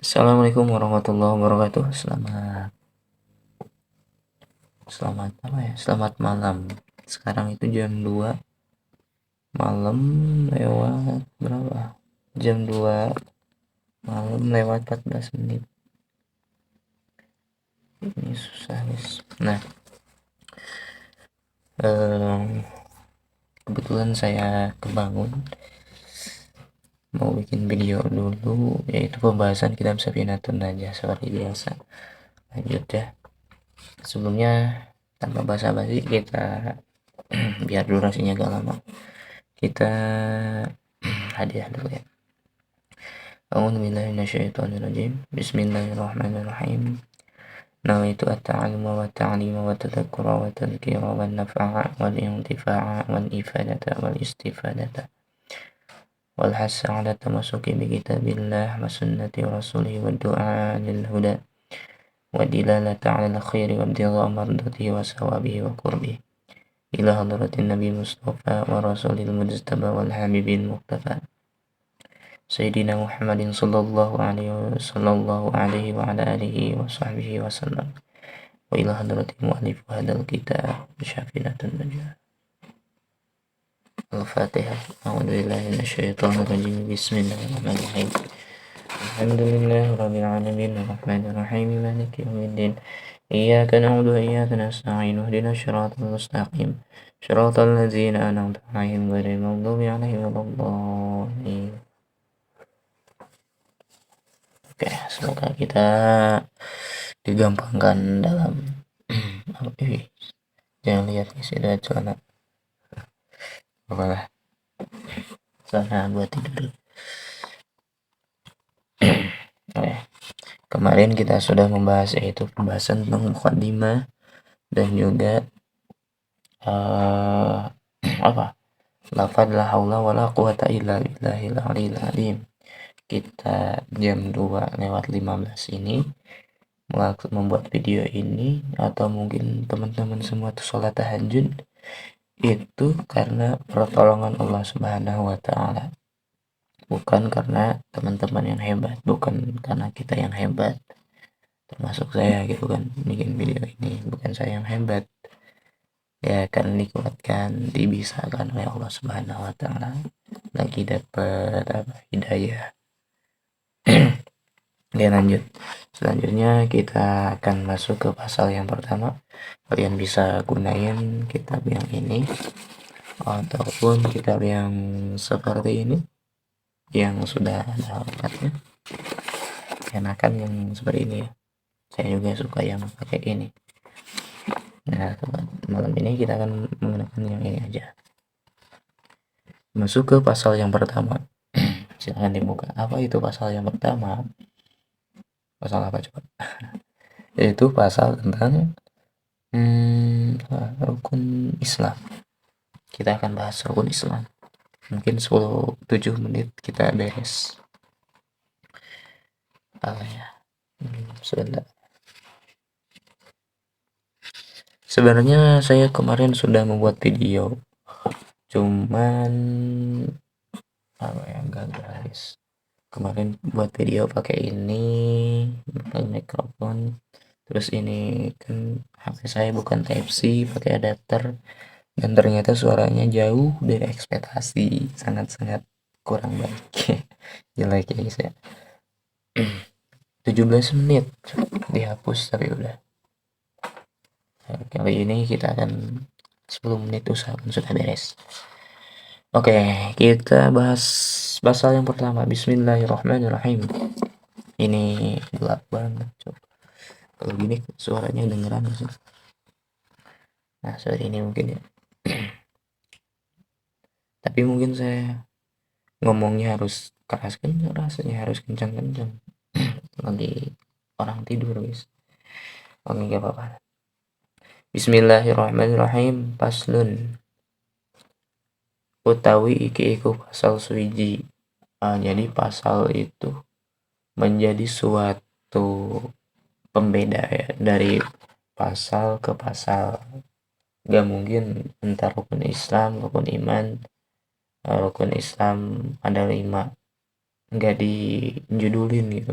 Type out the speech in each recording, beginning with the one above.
Assalamualaikum warahmatullahi wabarakatuh. Selamat apa ya? Selamat malam. Sekarang itu jam 2 malam lewat berapa? Jam 2 malam lewat 14 menit. Ini susah, guys. Nah, kebetulan saya kebangun mau bikin video dulu, yaitu pembahasan kitab Safinatun Najah seperti biasa. Lanjut ya. Sebelumnya tanpa basa-basi kita biar durasinya agak lama. Kita hadiah dulu ya. A'udzu billahi minasyaitonir rajim. Bismillahirrahmanirrahim. Nawaitu at-ta'alluma wa ta'lima wa tadhakkura wa tadhkira wa nafa'a wal intifa'a wal ifadata wal istifadata wal hassa 'ala tamassuki bi kitabillah wa sunnati rasulih wa du'a lil huda wa dilalata 'ala al-khairi wa ibtigha' mardatihi wa sawabihi wa qurbihi ila hadratin nabi mustafa wa rasulil mujtaba wal habibil muqtafa Sayyidina Muhammadin sallallahu alaihi wa ala alihi wa sahbihi wa sallam wa ila hadrati mu'allif hadal kitab syafinatun najah. Al-Fatihah. A'udzu billahi minasyaitonir rajim. Bismillahirrahmanirrahim. Alhamdulillahi rabbil alamin arrahmanir rahim maliki yaumiddin. Iyyaka na'budu wa iyyaka nasta'in ihdinas siratal mustaqim. Siratal ladzina an'amta 'alaihim ghairil maghdubi 'alaihim waladdallin. Oke, semoga kita digampangkan dalam jangan lihat isi ada celana apalah celana buat tidur. Oke, kemarin kita sudah membahas yaitu pembahasan tentang muqaddimah dan juga apa lafaz la haula wala quwata illa billahil aliyil azim. Kita jam 2 lewat 15 ini membuat video ini, atau mungkin teman-teman semua tuh sholat tahajud itu karena pertolongan Allah Subhanahu wa taala. Bukan karena teman-teman yang hebat, bukan karena kita yang hebat. Termasuk saya gitu kan, bikin video ini bukan saya yang hebat. Ya kan dikuatkan, dibisakan oleh Allah Subhanahu wa taala. Lagi dapat hidayah. Oke, lanjut. Selanjutnya kita akan masuk ke pasal yang pertama. Kalian bisa gunain kitab yang ini ataupun kitab yang seperti ini yang sudah ada alatnya. Enakan yang seperti ini ya. Saya juga suka yang pakai ini. Nah, malam ini kita akan menggunakan yang ini aja. Masuk ke pasal yang pertama. Silahkan dibuka. Apa itu pasal yang pertama? Pasal apa coba? Yaitu pasal tentang rukun Islam. Kita akan bahas rukun Islam. Mungkin 7 menit kita beres. Sebenarnya saya kemarin sudah membuat video, cuman guys, kemarin buat video pakai ini, pakai mikrofon, terus ini kan HP saya bukan Type C, pakai adapter, dan ternyata suaranya jauh dari ekspektasi, sangat-sangat kurang baik. Jelek ya guys ya. 17 menit dihapus tapi udah. Kali ini kita akan 10 menit usahakan sudah beres. Oke, kita bahas pasal yang pertama. Bismillahirrahmanirrahim. Ini gelap banget, coba. Kalau gini suaranya dengeran sih. Nah, seperti ini mungkin ya. Tapi mungkin saya ngomongnya harus keras kencang, rasanya harus kencang-kencang. Lagi orang tidur, guys. Oke, gak apa-apa. Bismillahirrahmanirrahim. Paslun. Utawi iki iku pasal suwiji. Jadi pasal itu menjadi suatu pembeda ya, dari pasal ke pasal. Gak mungkin entar rukun Islam, rukun iman, rukun Islam ada 5, gak dijudulin gitu.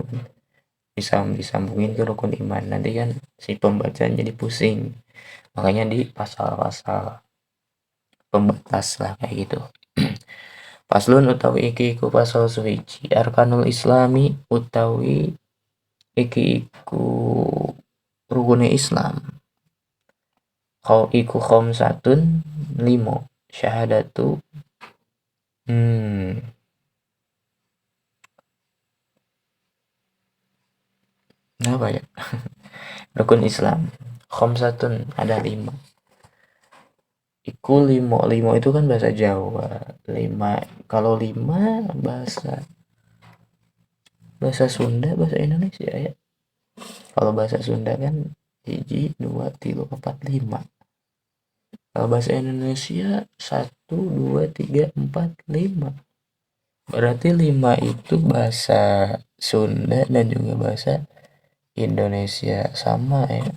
disambungin ke rukun iman, nanti kan si pembacaan jadi pusing, makanya di pasal-pasal pembatas lah kayak gitu. Paslun utawi iki iku pasal suwiji arkanul islami utawi iki iku rukune Islam. Kau iku khamsatun limo syahadatu apa ya, rukun Islam khamsatun ada 5. Iku limo, limo itu kan bahasa Jawa. 5 kalau 5 bahasa bahasa Sunda, bahasa Indonesia ya. Kalau bahasa Sunda kan 1 2 3 4 5. Kalau bahasa Indonesia 1 2 3 4 5. Berarti 5 itu bahasa Sunda dan juga bahasa Indonesia sama ya.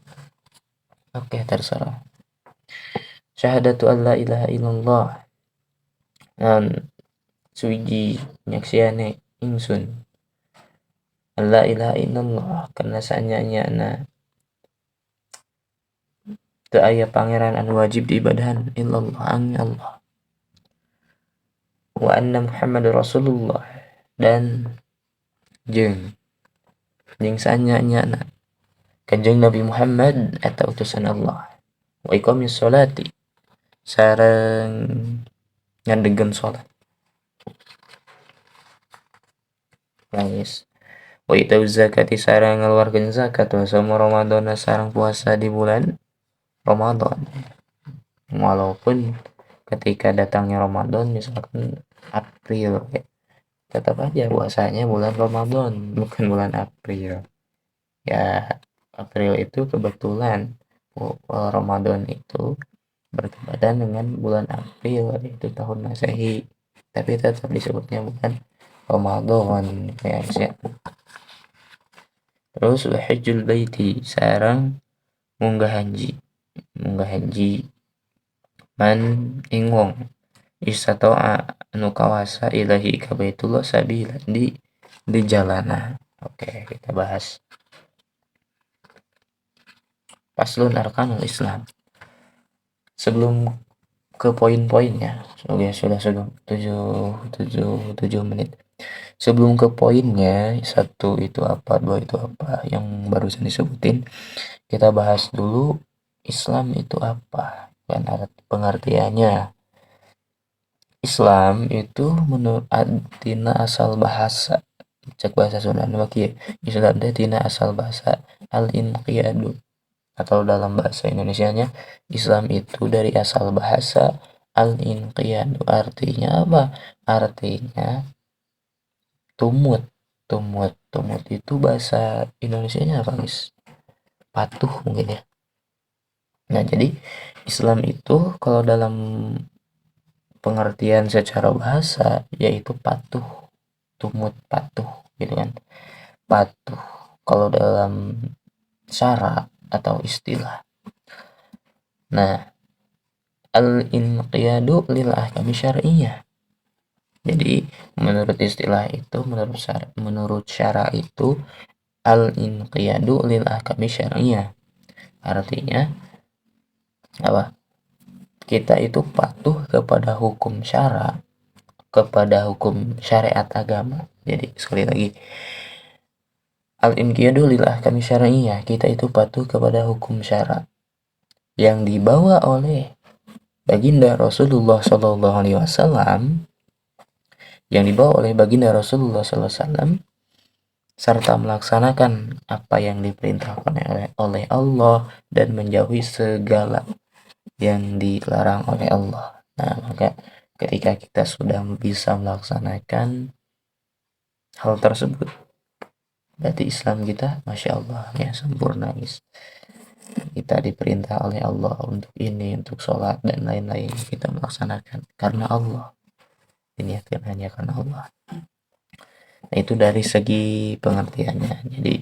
Oke, terserah. Syahadatu an la ilaha illallah. Suwiji nyaksiane ingsun la ilaha illallah karena sanyanya teu aya pangeran anu wajib diibadahan illallah angin Allah, wa anna Muhammadar Rasulullah dan jeung sanyanya Kanjeng Nabi Muhammad eta utusan Allah, wa iqamis sholati sareng ngandegeun salat. Nangis. Wa itu zakati sareng ngeluarkeun zakat wa sama Ramadan sareng puasa di bulan Ramadan. Walaupun ketika datangnya Ramadan misalkan April ya, tetap aja puasanya bulan Ramadan bukan bulan April. Ya April itu kebetulan Ramadan itu bertepatan dengan bulan April itu tahun Masehi, tapi tetap disebutnya bukan Ramadan ya. Terus hajjul baiti sareng munggah haji man ing wong istata'a anu kawasa ilahi ka baitullah sabila di jalana. Oke, kita bahas paslun arkanul Islam. Sebelum ke poin-poinnya, sudah 7 menit. Sebelum ke poinnya, 1 itu apa, 2 itu apa yang barusan disebutin, kita bahas dulu Islam itu apa, kan pengertiannya. Islam itu menurut tina asal bahasa, cek bahasa Sunda kieu. Islam teh tina asal bahasa al-inqiyadu, atau dalam bahasa Indonesianya Islam itu dari asal bahasa al-inqiyadu. Artinya apa? Artinya tumut itu bahasa Indonesianya apa guys? Patuh mungkin ya. Nah jadi Islam itu kalau dalam pengertian secara bahasa yaitu patuh, tumut, patuh gitu kan, patuh. Kalau dalam cara atau istilah, nah al-inqiyadu lil ahkam syar'iyyah. Jadi menurut istilah itu, menurut syara itu al-inqiyadu lil ahkam syar'iyyah artinya apa? Kita itu patuh kepada hukum syara, kepada hukum syariat agama. Jadi sekali lagi, al-inqiyadu lil ahkam syar'iyyah, kita itu patuh kepada hukum syara yang dibawa oleh baginda Rasulullah sallallahu alaihi wasallam, serta melaksanakan apa yang diperintahkan oleh Allah dan menjauhi segala yang dilarang oleh Allah. Nah, maka ketika kita sudah bisa melaksanakan hal tersebut, berarti Islam kita Masya Allah ya sempurna guys. Kita diperintah oleh Allah untuk ini, untuk sholat dan lain-lain, kita melaksanakan karena Allah, diniatkan hanya karena Allah. Nah itu dari segi pengertiannya. Jadi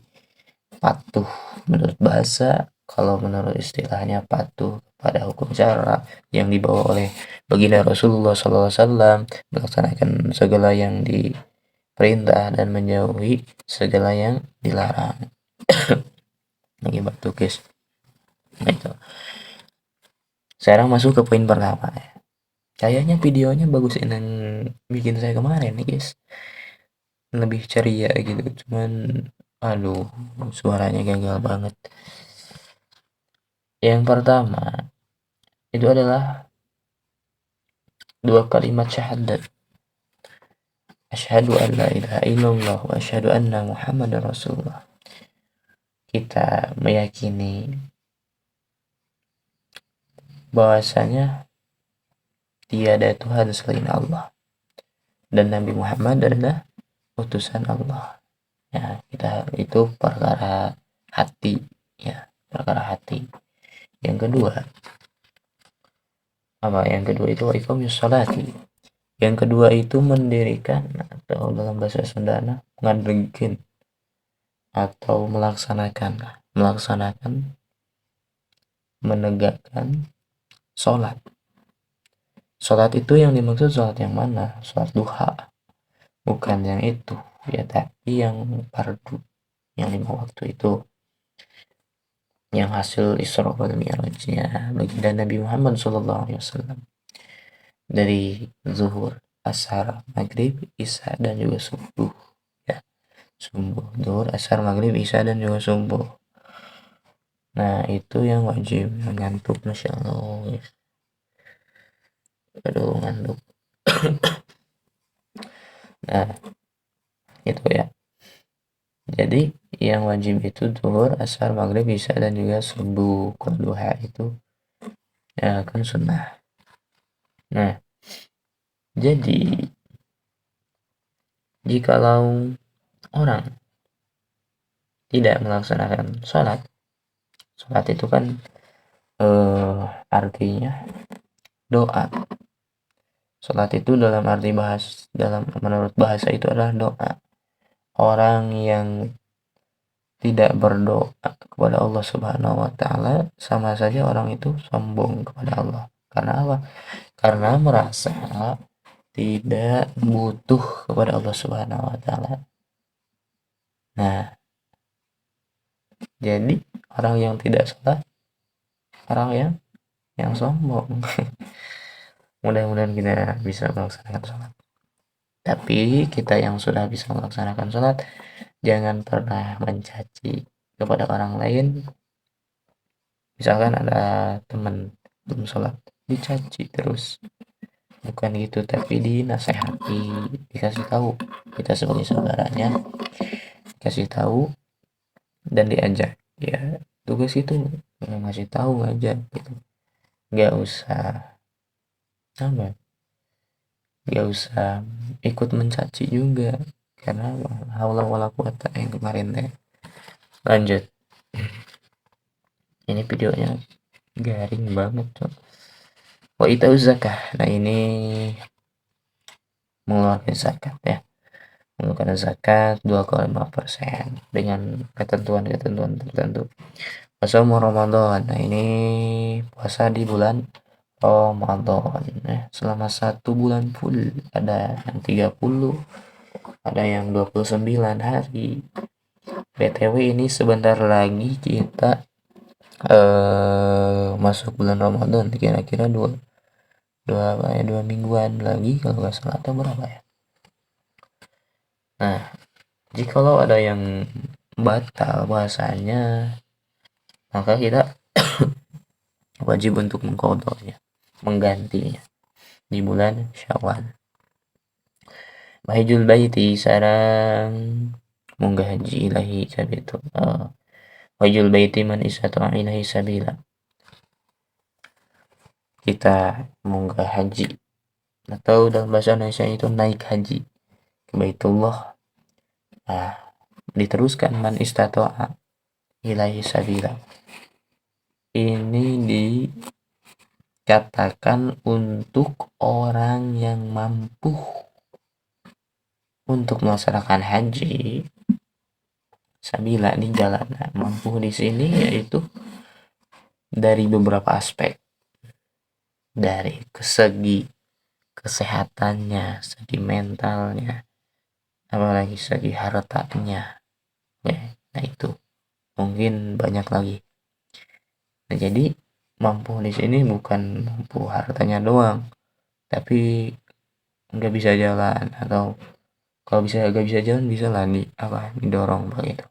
patuh menurut bahasa, kalau menurut istilahnya patuh pada hukum syara yang dibawa oleh baginda Rasulullah SAW, melaksanakan segala yang perintah dan menjauhi segala yang dilarang. Lagi batu guys. Nah, itu. Sekarang masuk ke poin pertama ya. Kayaknya videonya bagusin yang bikin saya kemarin nih guys. Lebih ceria gitu. Cuman aduh, suaranya gagal banget. Yang pertama itu adalah dua kalimat syahadat. Asyhadu an la ilaha illallah wa asyhadu anna Muhammadar Rasulullah. Kita meyakini bahwasanya tiada Tuhan selain Allah dan Nabi Muhammad adalah utusan Allah. Ya, kita itu perkara hati, ya, perkara hati. Yang kedua, apa? Yang kedua itu wa iqamis sholati. Yang kedua itu mendirikan atau dalam bahasa Sunda ngadegkeun atau melaksanakan menegakkan sholat. Sholat itu yang dimaksud sholat yang mana? Sholat duha, bukan yang itu ya, tapi yang fardu, yang 5 waktu itu, yang hasil Isra wal Mi'rajnya baginda Nabi Muhammad SAW dari zuhur, asar, maghrib, isya dan juga subuh ya. Subuh, zuhur, asar, maghrib, isya dan juga subuh. Nah itu yang wajib. Ngantuk masya Allah, aduh ngantuk. Nah itu ya, jadi yang wajib itu zuhur, asar, maghrib, isya dan juga subuh. Kalau duha itu ya kan sunnah. Nah jadi jikalau orang tidak melaksanakan sholat, sholat itu kan artinya doa. Sholat itu dalam menurut bahasa itu adalah doa. Orang yang tidak berdoa kepada Allah Subhanahu wa taala sama saja orang itu sombong kepada Allah. Karena apa? Karena merasa tidak butuh kepada Allah Subhanahu wa taala. Nah, jadi orang yang tidak sholat, orang yang sombong. Mudah-mudahan kita bisa melaksanakan sholat. Tapi kita yang sudah bisa melaksanakan sholat, jangan pernah mencaci kepada orang lain. Misalkan ada teman belum sholat, dicaci terus. Bukan gitu, tapi dinasehati, dikasih tahu. Kita sebagai saudaranya, dikasih tahu dan diajak. Ya, tugas itu ngasih tahu aja gitu. Nggak usah apa? Nggak usah ikut mencaci juga. Karena haula wala quwata yang kemarin deh. Lanjut. Ini videonya garing banget tuh. Wa itu zakah. Nah ini mengeluarkan zakat ya. Mengeluarkan zakat 2,5% dengan ketentuan-ketentuan tertentu. Puasa Ramadan. Nah ini puasa di bulan Ramadan ya. Selama 1 bulan full. Ada yang 30, ada yang 29 hari. BTW ini sebentar lagi kita masuk bulan Ramadan, kira-kira dua mingguan lagi kalau nggak salah, atau berapa ya. Nah jikalau ada yang batal puasanya, maka kita wajib untuk mengqadhanya, menggantinya di bulan Syawal. Mahijul baiti sarang munggah haji ilahi sabitu. Wajul baiti man istata'a ilahi sabila. Kita munggah haji atau dalam bahasa Indonesia itu naik haji ke Baitullah. Nah, diteruskan man istata'a ilahi sabila. Ini dikatakan untuk orang yang mampu untuk melaksanakan haji sabila di jalan. Nah, mampu di sini yaitu dari beberapa aspek, dari segi kesehatannya, segi mentalnya, apalagi segi hartanya. Oke, nah itu mungkin banyak lagi. Nah, jadi mampu di sini bukan mampu hartanya doang, tapi nggak bisa jalan, atau kalau bisa nggak bisa jalan bisa lah di apa didorong begitu.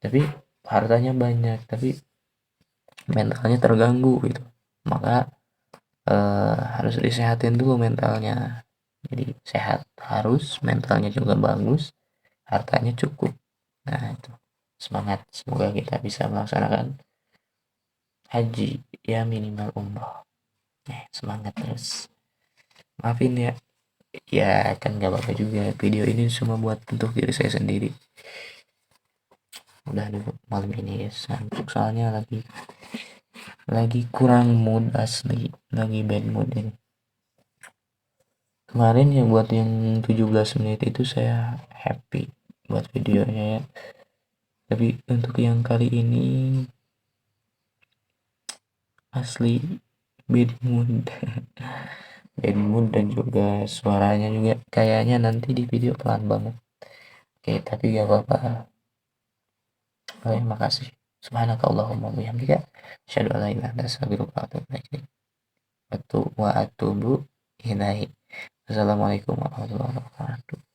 Tapi hartanya banyak, tapi mentalnya terganggu gitu. Maka harus disehatin dulu mentalnya. Jadi sehat harus, mentalnya juga bagus, hartanya cukup. Nah itu, semangat, semoga kita bisa melaksanakan haji ya, minimal umroh. Semangat terus. Maafin ya, ya kan gak apa-apa juga, video ini cuma buat untuk diri saya sendiri. Udah dulu malam ini ya, santuk soalnya lagi kurang mood asli, lagi bad mood ini. Kemarin ya buat yang 17 menit itu saya happy buat videonya ya, tapi untuk yang kali ini asli bad mood. Bad mood, dan juga suaranya juga kayaknya nanti di video pelan banget. Oke, tapi gak apa-apa. Oke, makasih. Subhanakallahumma wa bihamdika asyhadu an la ilaha illa anta astaghfiruka wa atubu ilaik. Wa atubu ilaihi. Assalamualaikum warahmatullahi wabarakatuh.